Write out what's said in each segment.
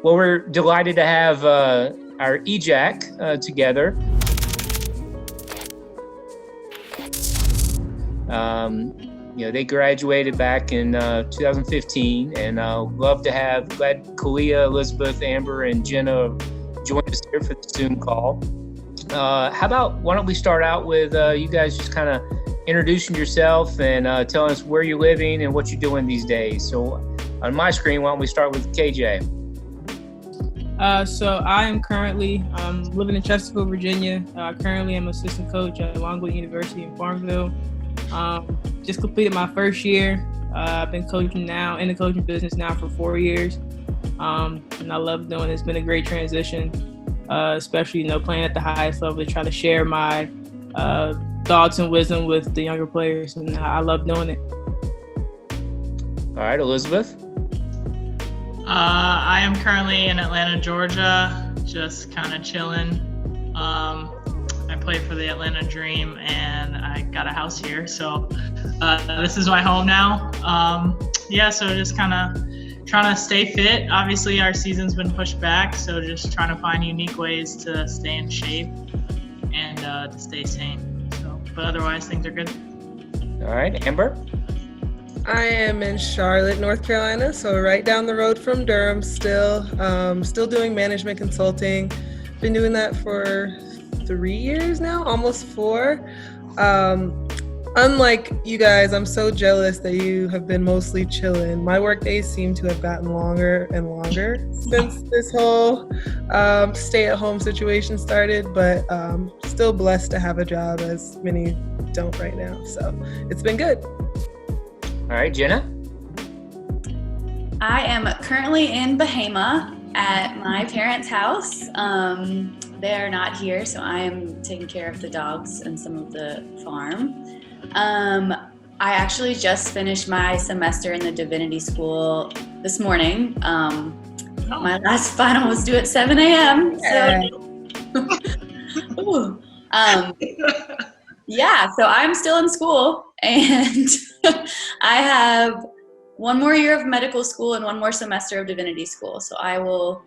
Well, we're delighted to have our EJAK together. They graduated back in 2015, and glad Ka'lia, Elizabeth, Amber, and Jenna joined us here for the Zoom call. Why don't we start out with you guys just kind of introducing yourself and telling us where you're living and what you're doing these days. So on my screen, why don't we start with KJ? So I am currently living in Chesterfield, Virginia. Currently, I'm assistant coach at Longwood University in Farmville. Just completed my first year. I've been coaching now in the coaching business now for 4 years, and I love doing it. It's been a great transition, especially playing at the highest level to try to share my thoughts and wisdom with the younger players, and I love doing it. All right, Elizabeth. I am currently in Atlanta, Georgia, just kind of chilling. I play for the Atlanta Dream, and I got a house here, so this is my home now. So just kind of trying to stay fit. Obviously, our season's been pushed back, so just trying to find unique ways to stay in shape and to stay sane. But otherwise, things are good. All right, Amber. I am in Charlotte, North Carolina, so right down the road from Durham still. Still doing management consulting. Been doing that for 3 years now, almost 4. Unlike you guys, I'm so jealous that you have been mostly chilling. My work days seem to have gotten longer and longer since this whole stay-at-home situation started, but still blessed to have a job, as many don't right now. So it's been good. All right, Jenna? I am currently in Bahamas at my parents' house. They're not here, so I am taking care of the dogs and some of the farm. I actually just finished my semester in the divinity school this morning. My last final was due at 7 a.m. So, so I'm still in school, and I have 1 more year of medical school and 1 more semester of divinity school. So I will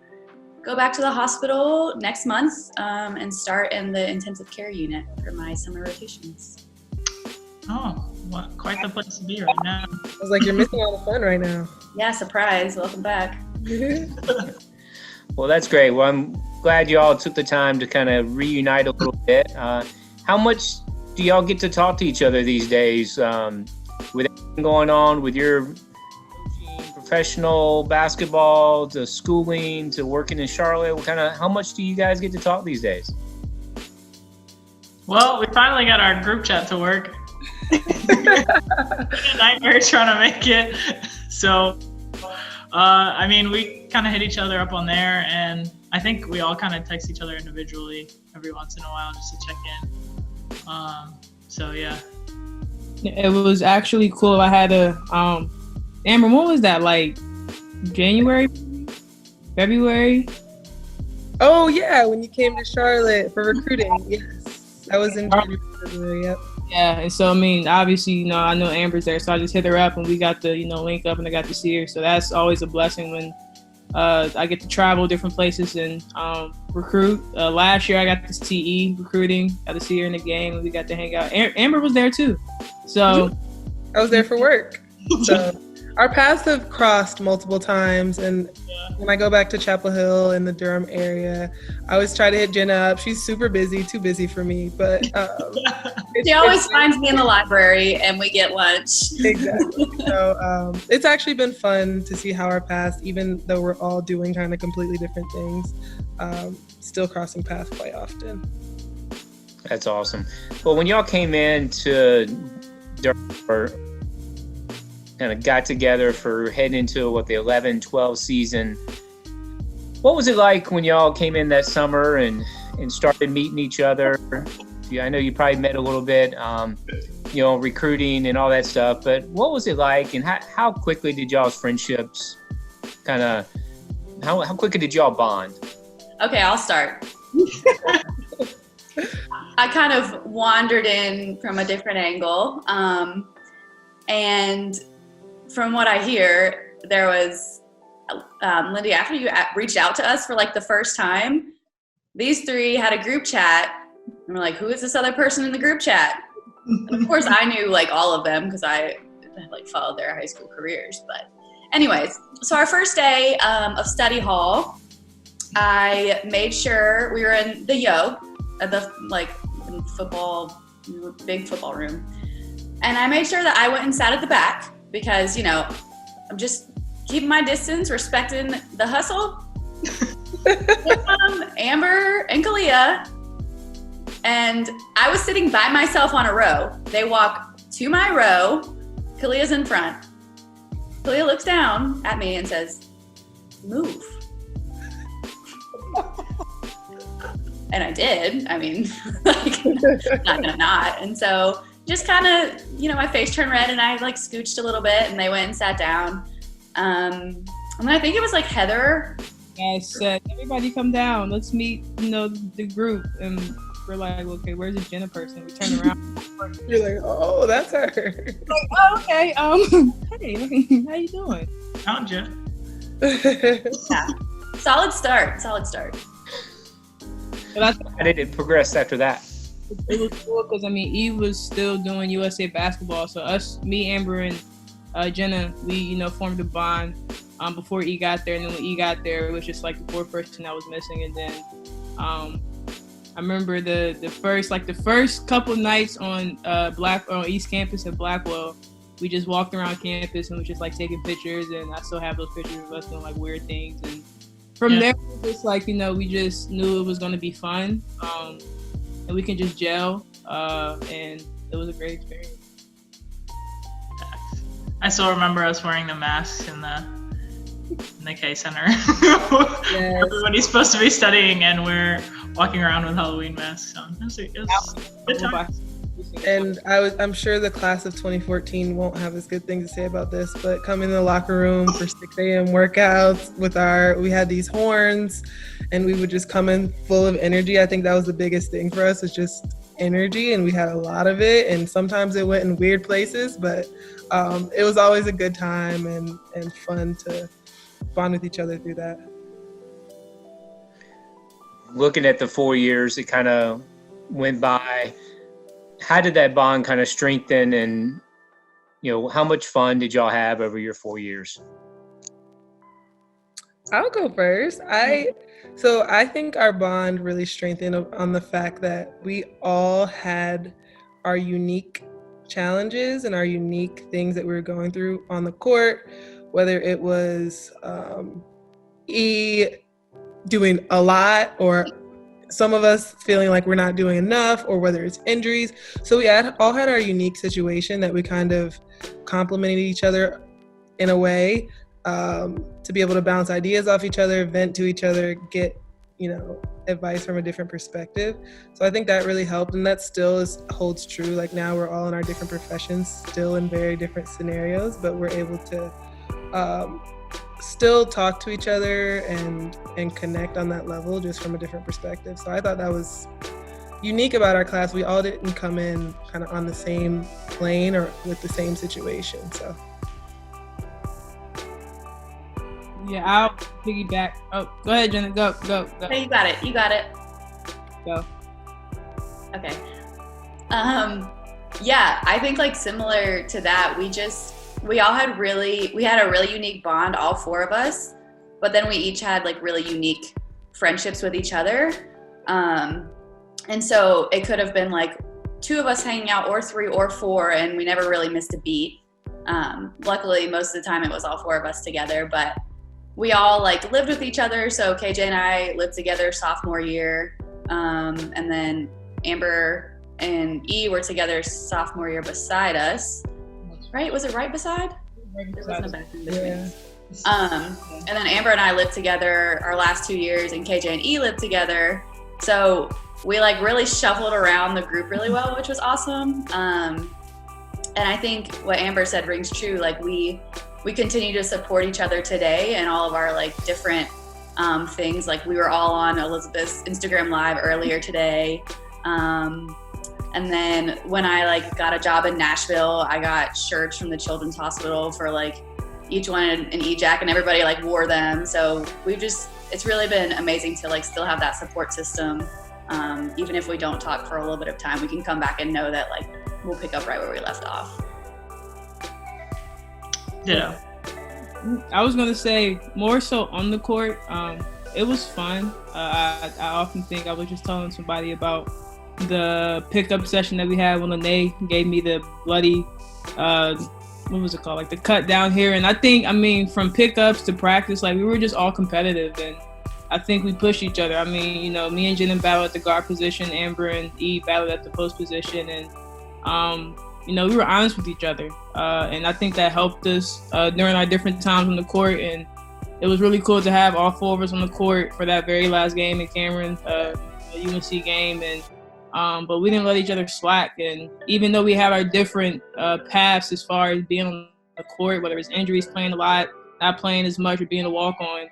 go back to the hospital next month and start in the intensive care unit for my summer rotations. Oh, well, quite the place to be right now. I was like, you're missing all the fun right now. Yeah, surprise. Welcome back. Well, that's great. Well, I'm glad you all took the time to kind of reunite a little bit. How much do y'all get to talk to each other these days with everything going on with your coaching, professional basketball, to schooling, to working in Charlotte? How much do you guys get to talk these days? Well, we finally got our group chat to work. Nightmare trying to make it. So, we kind of hit each other up on there, and I think we all kind of text each other individually every once in a while just to check in. It was actually cool. I had Amber, what was that, like January, February? Oh yeah, when you came to Charlotte for recruiting. Yes, that was in January, February. Yep. Yeah, and so obviously, I know Amber's there, so I just hit her up and we got to link up, and I got to see her. So that's always a blessing when I get to travel different places and recruit. Last year I got to see recruiting, got to see her in the game, and we got to hang out. Amber was there too. So I was there for work. So our paths have crossed multiple times, and when I go back to Chapel Hill in the Durham area, I always try to hit Jenna up. She's super busy, too busy for me, but she always finds me in the library and we get lunch. Exactly. So it's actually been fun to see how our paths, even though we're all doing kind of completely different things, still crossing paths quite often. That's awesome. Well, when y'all came in to Durham, kind of got together for heading into the 11-12 season, what was it like when y'all came in that summer and started meeting each other? I know you probably met a little bit, recruiting and all that stuff, but what was it like, and how quickly did y'all's friendships how quickly did y'all bond? Okay, I'll start. I kind of wandered in from a different angle, and from what I hear, there was Lindy, after you reached out to us for like the first time, these three had a group chat, and we're like, who is this other person in the group chat? And of course, I knew like all of them because I like followed their high school careers. But anyways, so our first day of study hall, I made sure we were in the at the like big football room, and I made sure that I went and sat at the back because I'm just keeping my distance, respecting the hustle. Amber and Ka'lia, and I was sitting by myself on a row. They walk to my row. Ka'lia's in front. Ka'lia looks down at me and says, "Move." And I did. I mean, like, not gonna not. And so just kind of, my face turned red and I like scooched a little bit and they went and sat down. And then I think it was like Heather. I said, everybody come down. Let's meet, the group. And we're like, okay, where's the Jenna person? We turn around. You're like, oh, that's her. Like, oh, okay. Hey, how you doing? Found you. Yeah. Solid start. How did it progress after that? It was cool because E was still doing USA basketball, so me, Amber, and Jenna, we formed a bond before E got there, and then when E got there, it was just like the fourth person that was missing, and then I remember the first couple nights on East Campus at Blackwell, we just walked around campus and was just like taking pictures, and I still have those pictures of us doing like weird things, and from there, it was just like, we just knew it was going to be fun, and we can just gel, and it was a great experience. I still remember us wearing the masks in the K Center. Yes. Everybody's supposed to be studying, and we're walking around with Halloween masks on. It was a good time. And I'm sure the class of 2014 won't have as good things to say about this, but coming in the locker room for 6 a.m. workouts we had these horns and we would just come in full of energy. I think that was the biggest thing for us, was just energy, and we had a lot of it, and sometimes it went in weird places, but it was always a good time and fun to bond with each other through that. Looking at the 4 years, it kind of went by. How did that bond kind of strengthen, and how much fun did y'all have over your 4 years? I'll go first. So I think our bond really strengthened on the fact that we all had our unique challenges and our unique things that we were going through on the court, whether it was E doing a lot, or some of us feeling like we're not doing enough, or whether it's injuries. So we all had our unique situation that we kind of complemented each other in a way, to be able to bounce ideas off each other, vent to each other, get, advice from a different perspective. So I think that really helped, and that still holds true. Like now we're all in our different professions, still in very different scenarios, but we're able to still talk to each other and connect on that level, just from a different perspective. So I thought that was unique about our class. We all didn't come in kind of on the same plane or with the same situation. So yeah, I'll piggyback. Oh, go ahead, Jenna. Go. Hey, you got it. Go. Okay. Yeah, I think like similar to that, we had a really unique bond, all four of us, but then we each had like really unique friendships with each other. And so it could have been like two of us hanging out, or three or four, and we never really missed a beat. Luckily, most of the time it was all four of us together, but we all like lived with each other. So KJ and I lived together sophomore year. And then Amber and E were together sophomore year beside us. Right? Was it right beside? There wasn't a bathroom between. yeah. And then Amber and I lived together our last 2 years, and KJ and E lived together. So we like really shuffled around the group really well, which was awesome. And I think what Amber said rings true. Like we continue to support each other today and all of our like different things. Like we were all on Elizabeth's Instagram Live earlier today. And then when I like got a job in Nashville, I got shirts from the Children's Hospital for like each one an EJAK, and everybody like wore them. So it's really been amazing to like still have that support system. Even if we don't talk for a little bit of time, we can come back and know that like we'll pick up right where we left off. Yeah. I was gonna say more so on the court. It was fun. I often think, I was just telling somebody about the pickup session that we had when Lene gave me the bloody, what was it called? Like the cut down here. And I think, from pickups to practice, like we were just all competitive, and I think we pushed each other. Me and Jenna battled at the guard position, Amber and E battled at the post position, and we were honest with each other. And I think that helped us during our different times on the court. And it was really cool to have all 4 of us on the court for that very last game in Cameron, UNC game. And but we didn't let each other slack. And even though we had our different paths as far as being on the court, whether it's injuries, playing a lot, not playing as much, or being a walk-on,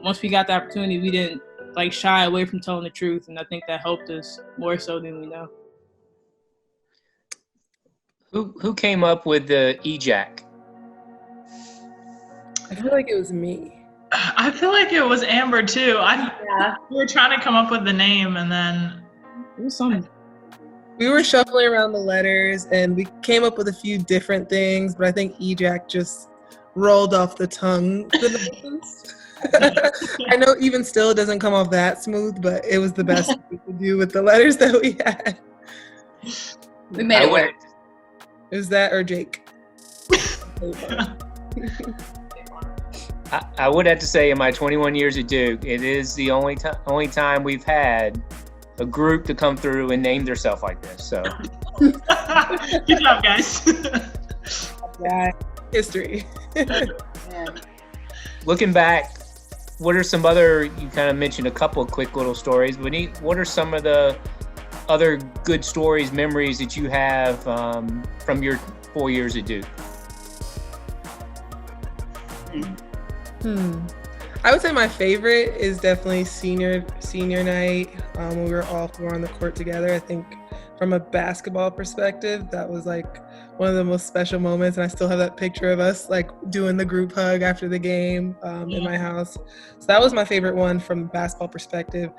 once we got the opportunity, we didn't like shy away from telling the truth. And I think that helped us more so than we know. Who came up with the EJAK? I feel like it was me. I feel like it was Amber too. We were trying to come up with the name, and then it was something. We were shuffling around the letters, and we came up with a few different things, but I think EJAK just rolled off the tongue. I know even still it doesn't come off that smooth, but it was the best we could do with the letters that we had. We made it work. It was that or Jake. I would have to say, in my 21 years at Duke, it is the only time we've had a group to come through and name themselves like this. So, good job, guys. Yeah, history. Looking back, what are some other? You kind of mentioned a couple of quick little stories, but what are some of the other good stories, memories that you have from your 4 years at Duke? I would say my favorite is definitely senior night. When we were all 4 on the court together. I think from a basketball perspective, that was like one of the most special moments, and I still have that picture of us like doing the group hug after the game in my house. So that was my favorite one from a basketball perspective.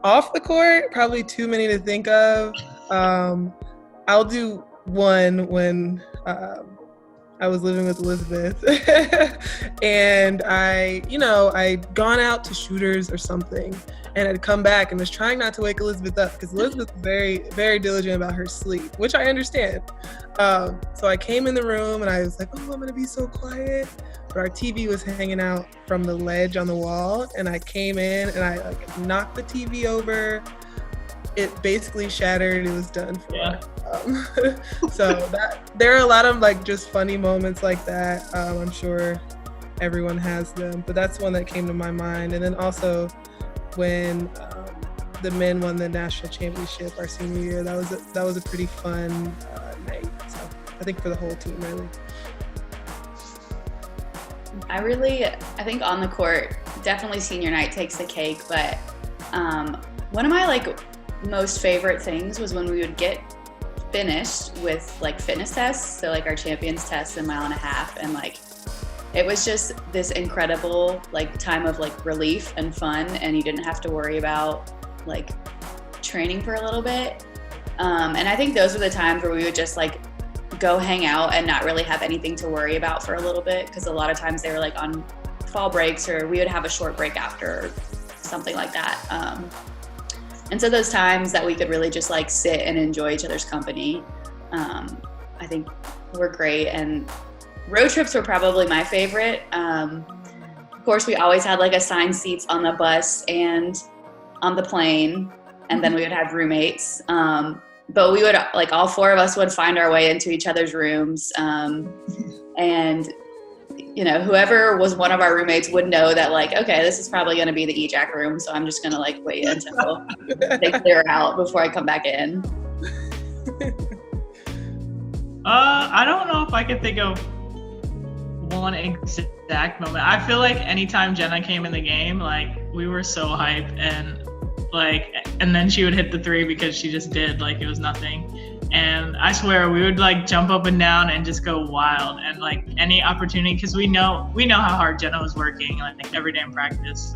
Off the court, probably too many to think of. I'll do one when I was living with Elizabeth and I'd gone out to Shooters or something, and I'd come back and was trying not to wake Elizabeth up because Elizabeth's very, very diligent about her sleep, which I understand. So I came in the room and I was like, oh, I'm gonna be so quiet. But our TV was hanging out from the ledge on the wall, and I came in and I like knocked the TV over. It basically shattered. It was done for. Yeah. So there are a lot of like just funny moments like that. I'm sure everyone has them, but that's one that came to my mind. And then also when the men won the national championship our senior year, that was a pretty fun night. So I think for the whole team, really. I think on the court, definitely senior night takes the cake, but one of my like most favorite things was when we would get finished with like fitness tests, so like our champions tests and mile and a half, and like it was just this incredible like time of like relief and fun, and you didn't have to worry about like training for a little bit. And I think those were the times where we would just like go hang out and not really have anything to worry about for a little bit, because a lot of times they were like on fall breaks, or we would have a short break after or something like that. And so those times that we could really just like sit and enjoy each other's company, I think were great. And road trips were probably my favorite. Of course, we always had like assigned seats on the bus and on the plane, and then we would have roommates. But we would like all 4 of us would find our way into each other's rooms, and whoever was one of our roommates would know that like, okay, this is probably going to be the EJAK room, so I'm just going to like wait until they clear out before I come back in. I don't know if I could think of one exact moment. I feel like anytime Jenna came in the game, like we were so hyped, and then she would hit the 3 because she just did, like it was nothing. And I swear we would like jump up and down and just go wild, and like any opportunity, because we know how hard Jenna was working like every day in practice,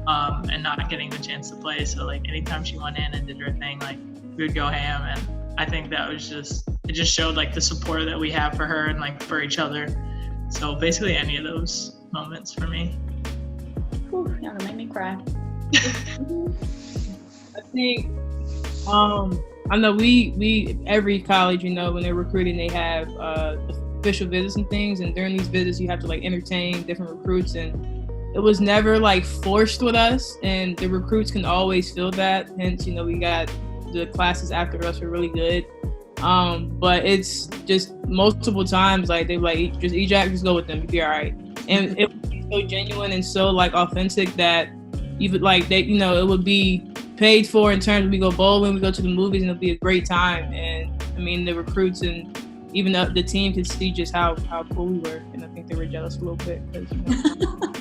and not getting the chance to play. So like anytime she went in and did her thing, like we would go ham. And I think that was it just showed like the support that we have for her and like for each other. So basically any of those moments for me. Whew, y'all gonna make me cry. I think I know we every college, you know, when they're recruiting, they have official visits and things, and during these visits you have to like entertain different recruits, and it was never like forced with us, and the recruits can always feel that. Hence, you know, we got the classes after us were really good, but it's just multiple times like they like just EJAK, just go with them, you'll be all right. And it would be so genuine and so like authentic that even like they, you know, it would be paid for in terms of we go bowling, we go to the movies, and it'll be a great time. And I mean, the recruits and even the team could see just how cool we were, and I think they were jealous a little bit. You know.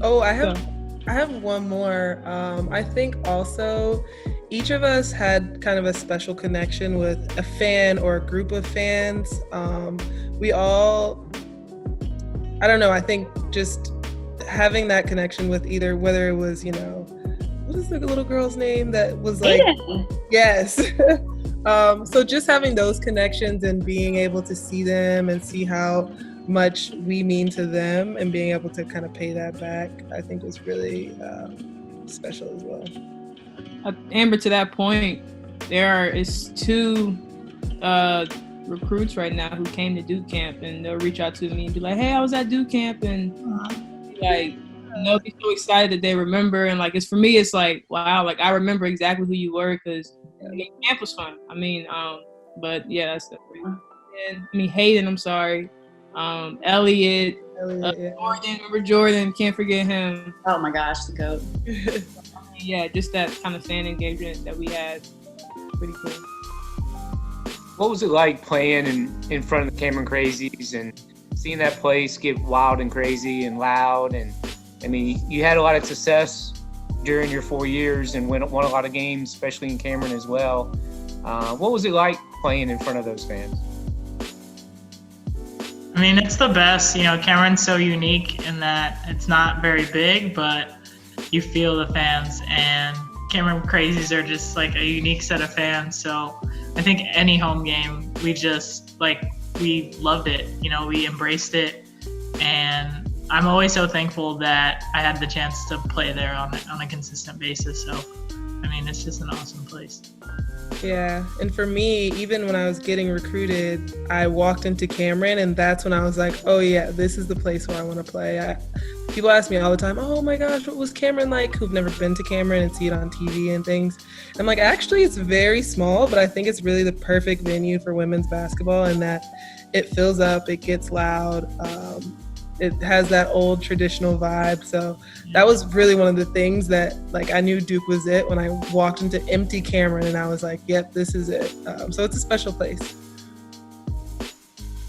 Oh, I have one more. I think also each of us had kind of a special connection with a fan or a group of fans. We all, I don't know, I think just having that connection with either, whether it was, you know, what is the little girl's name that was like, yes. So just having those connections and being able to see them and see how much we mean to them and being able to kind of pay that back, I think was really special as well. Amber, to that point, there is 2 recruits right now who came to Duke camp, and they'll reach out to me and be like, hey, I was at Duke camp, and like, you know, be so excited that they remember. And like, it's for me, it's like, wow, like I remember exactly who you were, because camp was fun. I mean, but yeah, that's the thing. And I mean, Hayden, I'm sorry. Elliot, Jordan, remember Jordan, can't forget him. Oh my gosh, the GOAT. Yeah, just that kind of fan engagement that we had. Pretty cool. What was it like playing in front of the Cameron Crazies and seeing that place get wild and crazy and loud? And I mean, you had a lot of success during your 4 years and won a lot of games, especially in Cameron as well. What was it like playing in front of those fans? I mean, it's the best. You know, Cameron's so unique in that it's not very big, but you feel the fans, and Cameron Crazies are just like a unique set of fans. So I think any home game, we loved it. You know, we embraced it, and I'm always so thankful that I had the chance to play there on a consistent basis. So, I mean, it's just an awesome place. Yeah, and for me, even when I was getting recruited, I walked into Cameron, and that's when I was like, oh yeah, this is the place where I want to play. People ask me all the time, oh my gosh, what was Cameron like, who've never been to Cameron and see it on TV and things. I'm like, actually, it's very small, but I think it's really the perfect venue for women's basketball, and that it fills up, it gets loud, it has that old traditional vibe. So that was really one of the things that like I knew Duke was it when I walked into empty Cameron, and I was like, yep, this is it. So it's a special place.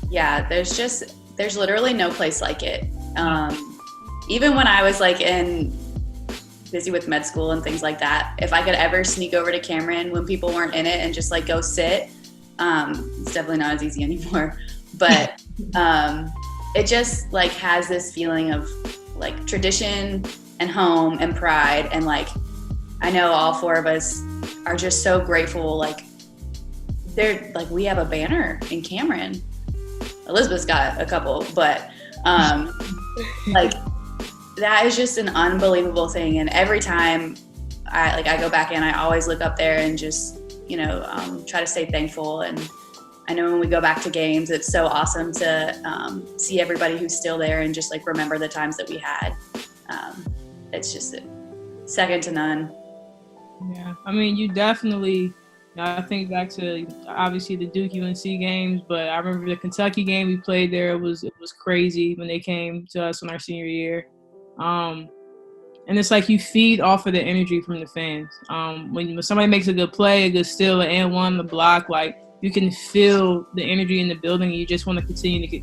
Yeah, there's literally no place like it. Even when I was like busy with med school and things like that, if I could ever sneak over to Cameron when people weren't in it and just like go sit, it's definitely not as easy anymore. But it just like has this feeling of like tradition and home and pride. And like, I know all 4 of us are just so grateful. Like we have a banner in Cameron. Elizabeth's got a couple, but like that is just an unbelievable thing. And every time I go back in, I always look up there and just, you know, try to stay thankful. And I know when we go back to games, it's so awesome to see everybody who's still there and just like remember the times that we had. It's just second to none. Yeah, I mean, you definitely, I think back to obviously the Duke UNC games, but I remember the Kentucky game we played there. It was crazy when they came to us in our senior year. And it's like you feed off of the energy from the fans. When somebody makes a good play, a good steal, an and one, the block, like you can feel the energy in the building. And you just want to continue to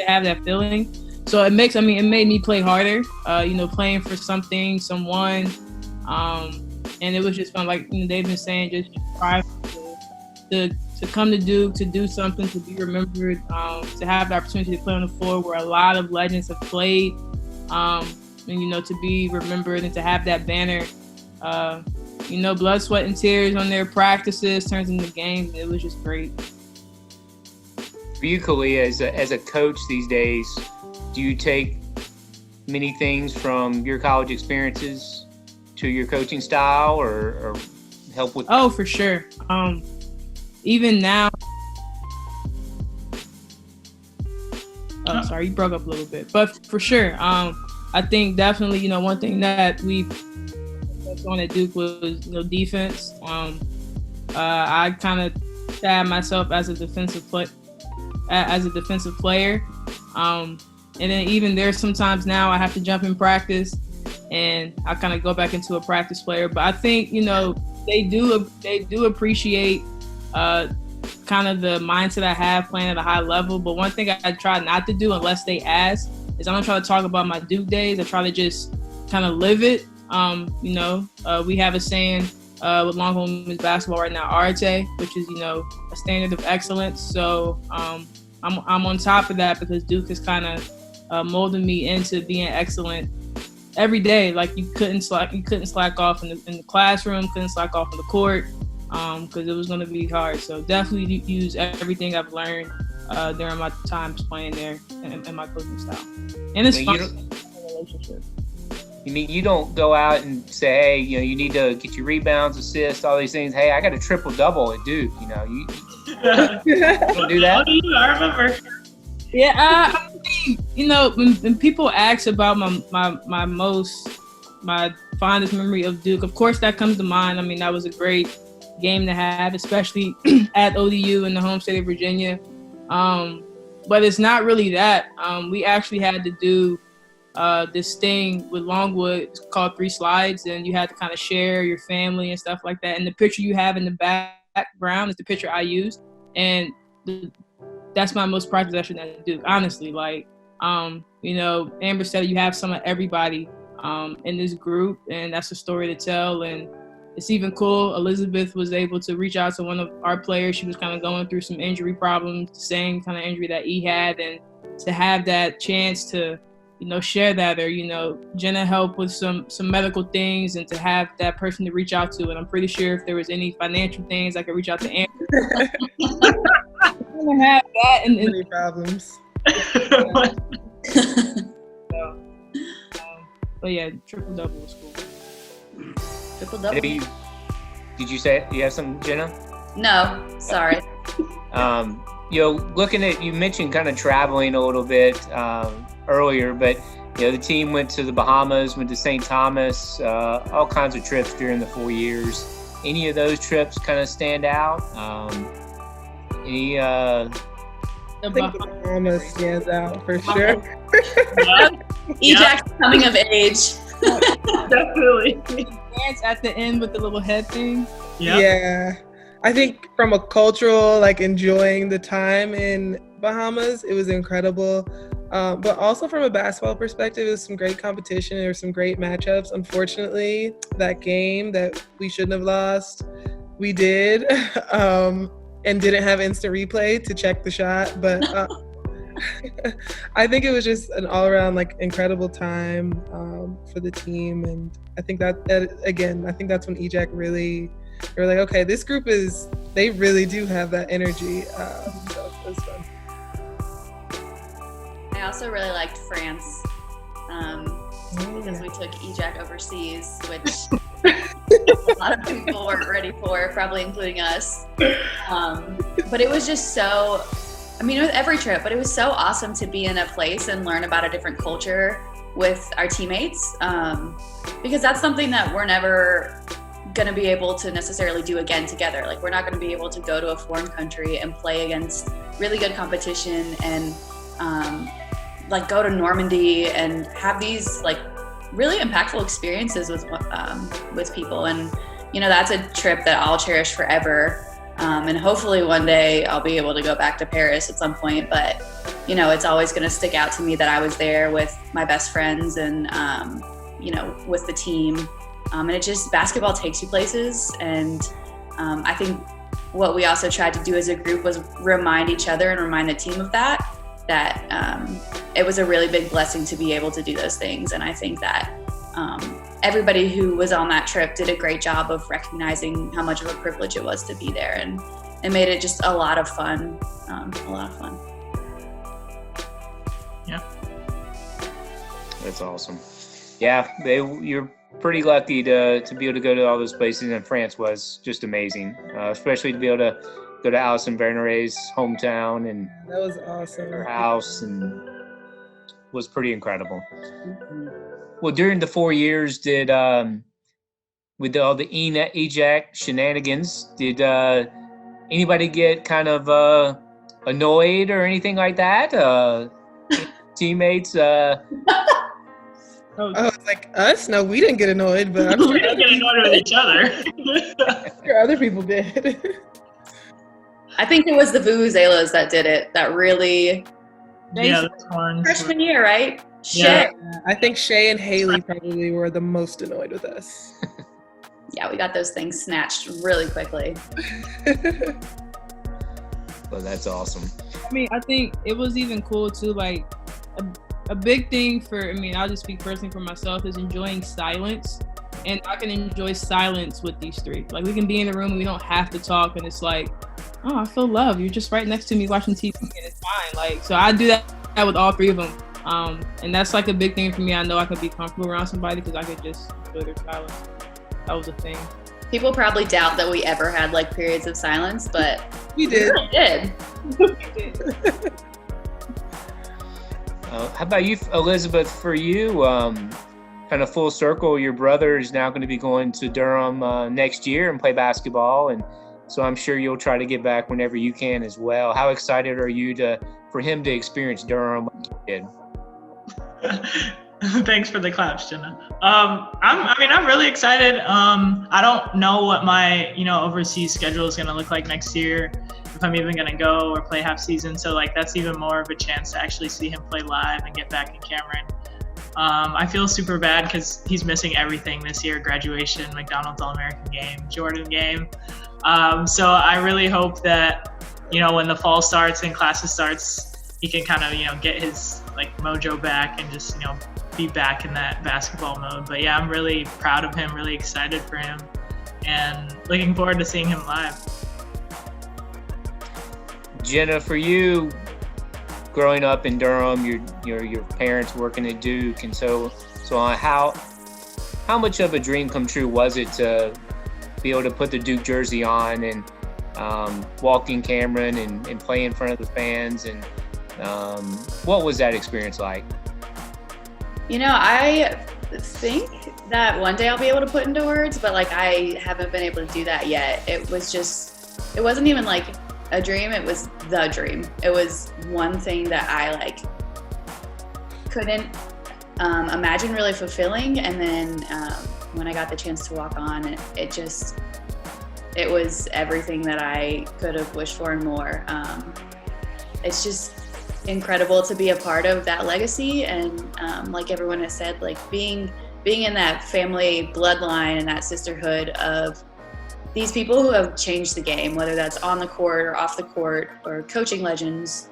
have that feeling. So it made me play harder. Playing for someone. And it was just fun. Like they've been saying, just try to come to Duke, to do something, to be remembered, to have the opportunity to play on the floor where a lot of legends have played, and, you know, to be remembered and to have that banner, you know, blood, sweat, and tears on their practices turns into games. It was just great. For you, Ka'lia, as a coach these days, do you take many things from your college experiences to your coaching style, or help with? Oh, for sure. Even now. Oh, sorry, you broke up a little bit, but for sure. I think definitely, you know, one thing that we focused on at Duke was, you know, defense. I kind of tab myself as a defensive player. And then even there's sometimes now I have to jump in practice and I kind of go back into a practice player. But I think, you know, they do appreciate kind of the mindset I have playing at a high level. But one thing I try not to do unless they ask is I don't try to talk about my Duke days. I try to just kind of live it. You know, we have a saying with Longhorn women's basketball right now, Arte, which is, you know, a standard of excellence. So I'm on top of that because Duke has kind of molded me into being excellent every day. Like you couldn't slack off in the classroom, couldn't slack off on the court, because it was going to be hard. So definitely use everything I've learned during my times playing there and my coaching style. And it's fun relationship. You mean you don't go out and say, hey, you know, you need to get your rebounds, assists, all these things. Hey, I got a triple double at Duke. You know, you don't do that. I remember. Yeah, I mean, you know, when people ask about my fondest memory of Duke, of course that comes to mind. I mean, that was a great game to have, especially at ODU in the home state of Virginia. But it's not really that. We actually had to do this thing with Longwood called 3 slides, and you had to kind of share your family and stuff like that. And the picture you have in the background is the picture I used, and that's my most prized possession at Duke. Honestly, like, you know, Amber said you have some of everybody in this group, and that's a story to tell. And it's even cool. Elizabeth was able to reach out to one of our players. She was kind of going through some injury problems, the same kind of injury that he had, and to have that chance to, you know, share that, or, you know, Jenna help with some medical things, and to have that person to reach out to. And I'm pretty sure if there was any financial things, I could reach out to Amber. I'm gonna have that and many problems. So, but yeah, triple double was cool. Triple double. Did you say you have some, Jenna? No, sorry. You know, looking at, you mentioned kind of traveling a little bit earlier, but, you know, the team went to the Bahamas, went to St. Thomas, all kinds of trips during the 4 years. Any of those trips kind of stand out? I think the Bahamas stands out for sure. EJAK's coming of age. Definitely. Dance at the end with the little head thing. Yep. Yeah. I think from a cultural, like, enjoying the time in Bahamas, it was incredible. But also from a basketball perspective, it was some great competition. There were some great matchups. Unfortunately, that game that we shouldn't have lost, we did, and didn't have instant replay to check the shot. But I think it was just an all-around, like, incredible time for the team. And I think that again, I think that's when EJAK really, they were like, okay, this group they really do have that energy. So it was fun. I also really liked France because we took EJAK overseas, which a lot of people weren't ready for, probably including us. But it was just so, I mean, with every trip, but it was so awesome to be in a place and learn about a different culture with our teammates, because that's something that we're never going to be able to necessarily do again together. Like, we're not going to be able to go to a foreign country and play against really good competition and like go to Normandy and have these like really impactful experiences with people. And, you know, that's a trip that I'll cherish forever. And hopefully one day I'll be able to go back to Paris at some point. But, you know, it's always going to stick out to me that I was there with my best friends and, you know, with the team. And it just, basketball takes you places. And I think what we also tried to do as a group was remind each other and remind the team of that it was a really big blessing to be able to do those things. And I think that everybody who was on that trip did a great job of recognizing how much of a privilege it was to be there, and it made it just a lot of fun. Yeah. That's awesome. Yeah, you're pretty lucky to be able to go to all those places, and France was just amazing, especially to be able to go to Alison Berneret's hometown and That was awesome. her house, and was pretty incredible. Well, during the 4 years, did with all the EJAK shenanigans, did anybody get kind of annoyed or anything like that? Teammates? I was like, us? No, we didn't get annoyed, but I'm We sure, don't get annoyed with each other. sure other people did. I think it was the Vuvuzelas that did it. That really Yeah, the horns. freshman year, right? Yeah. Shit. I think Shay and Haley probably were the most annoyed with us. Yeah, we got those things snatched really quickly. Well, that's awesome. I mean, I think it was even cool too. Like a big thing for, I mean, I'll just speak personally for myself, is enjoying silence. And I can enjoy silence with these three. Like, we can be in a room and we don't have to talk, and it's like, oh, I feel love. You're just right next to me watching TV, and it's fine. Like, so I do that with all three of them. And that's like a big thing for me. I know I could be comfortable around somebody because I could just enjoy their silence. That was a thing. People probably doubt that we ever had like periods of silence, but We we did. really did. How about you, Elizabeth? For you, kind of full circle, your brother is now going to be going to Durham next year and play basketball, and so I'm sure you'll try to get back whenever you can as well. How excited are you for him to experience Durham like you did? Thanks for the claps, Jenna. I'm really excited. I don't know what my, overseas schedule is going to look like next year, if I'm even going to go or play half season. So like, that's even more of a chance to actually see him play live and get back in Cameron. I feel super bad because he's missing everything this year: graduation, McDonald's All-American game, Jordan game. So I really hope that, when the fall starts and classes starts, he can kind of, get his like mojo back and just, be back in that basketball mode. But yeah, I'm really proud of him, really excited for him, and looking forward to seeing him live. Jenna, for you, growing up in Durham, your parents working at Duke, and so on, how much of a dream come true was it to be able to put the Duke jersey on and walk in Cameron and play in front of the fans, and what was that experience like? I think that one day I'll be able to put into words, but like I haven't been able to do that yet. It wasn't even like a dream, it was the dream. It was one thing that I like couldn't imagine really fulfilling, and then when I got the chance to walk on, it was everything that I could have wished for and more. It's just incredible to be a part of that legacy, and like everyone has said, like being in that family bloodline and that sisterhood of these people who have changed the game, whether that's on the court or off the court or coaching legends.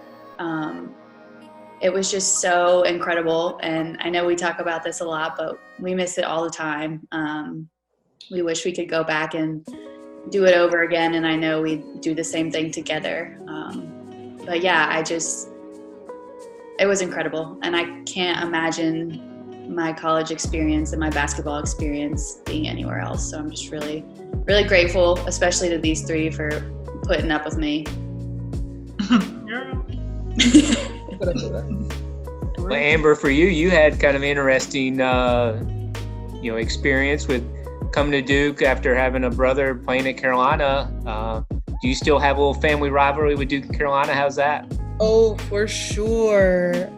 It was just so incredible, and I know we talk about this a lot, but we miss it all the time. We wish we could go back and do it over again, and I know we do the same thing together. But yeah, it was incredible, and I can't imagine my college experience and my basketball experience being anywhere else. So I'm just really, really grateful, especially to these three for putting up with me. Well, Amber, for you had kind of interesting, experience with coming to Duke after having a brother playing at Carolina. Do you still have a little family rivalry with Duke and Carolina? How's that? Oh, for sure.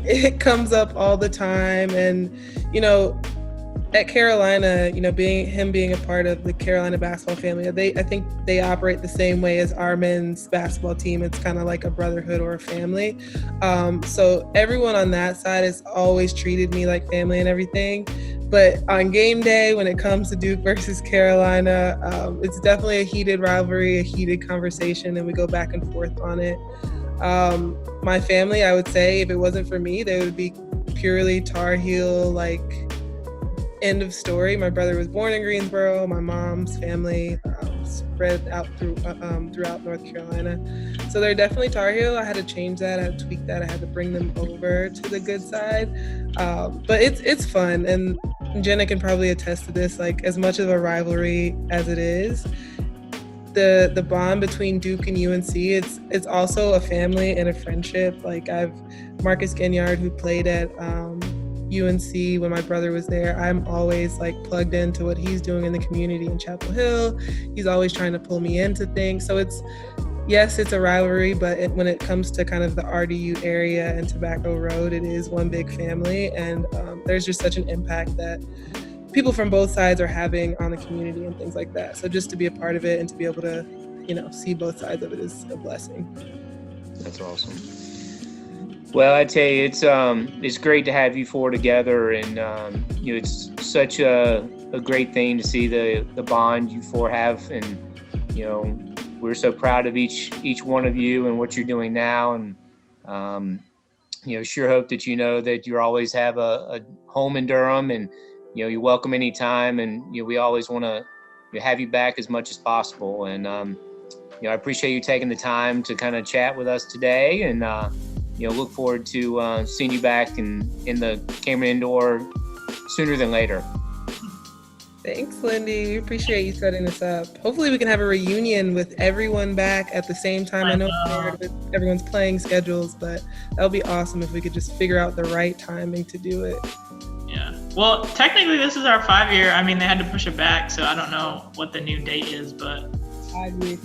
It comes up all the time. And, at Carolina, being a part of the Carolina basketball family, I think they operate the same way as our men's basketball team. It's kind of like a brotherhood or a family. So everyone on that side has always treated me like family and everything. But on game day, when it comes to Duke versus Carolina, it's definitely a heated rivalry, a heated conversation, and we go back and forth on it. My family, I would say, if it wasn't for me, they would be purely Tar Heel, like, end of story. My brother was born in Greensboro. My mom's family spread out throughout North Carolina. So they're definitely Tar Heel. I had to change that. I had to tweak that. I had to bring them over to the good side. But it's fun. And Jenna can probably attest to this. Like, as much of a rivalry as it is, the bond between Duke and UNC, it's also a family and a friendship. Like, I've Marcus Ginyard, who played at UNC when my brother was there. I'm always like plugged into what he's doing in the community in Chapel Hill. He's always trying to pull me into things. So it's a rivalry, but when it comes to kind of the RDU area and Tobacco Road, it is one big family. And there's just such an impact that people from both sides are having on the community and things like that. So just to be a part of it and to be able to, see both sides of it is a blessing. That's awesome. Well, I tell you, it's great to have you four together, and it's such a great thing to see the bond you four have, and we're so proud of each one of you and what you're doing now, and sure hope that that you always have a home in Durham, and you're welcome anytime, and we always want to have you back as much as possible, and I appreciate you taking the time to kind of chat with us today, and look forward to seeing you back in the Cameron Indoor sooner than later. Thanks, Lindy. We appreciate you setting this up. Hopefully we can have a reunion with everyone back at the same time. I know it's hard with everyone's playing schedules, but that would be awesome if we could just figure out the right timing to do it. Yeah. Well, technically this is our 5-year. I mean, they had to push it back, so I don't know what the new date is, but 5 years.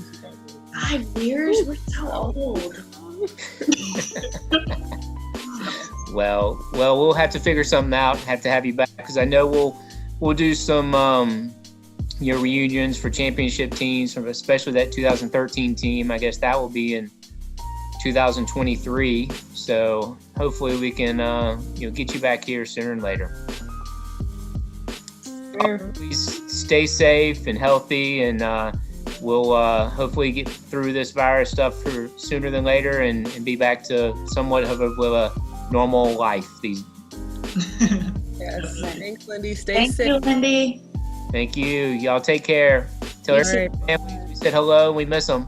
5 years? We're so old. Well, we'll have to figure something out. Have to have you back, because I know we'll do some reunions for championship teams, especially that 2013 team. I guess that will be in 2023. So hopefully we can get you back here sooner than later. Sure. Please stay safe and healthy, and we'll hopefully get through this virus stuff sooner than later, and be back to somewhat of a normal life. Yes. Thanks, Lindy. Stay Thank safe. you, Lindy. Thank you. Y'all take care. Tell our families we said hello and we miss them.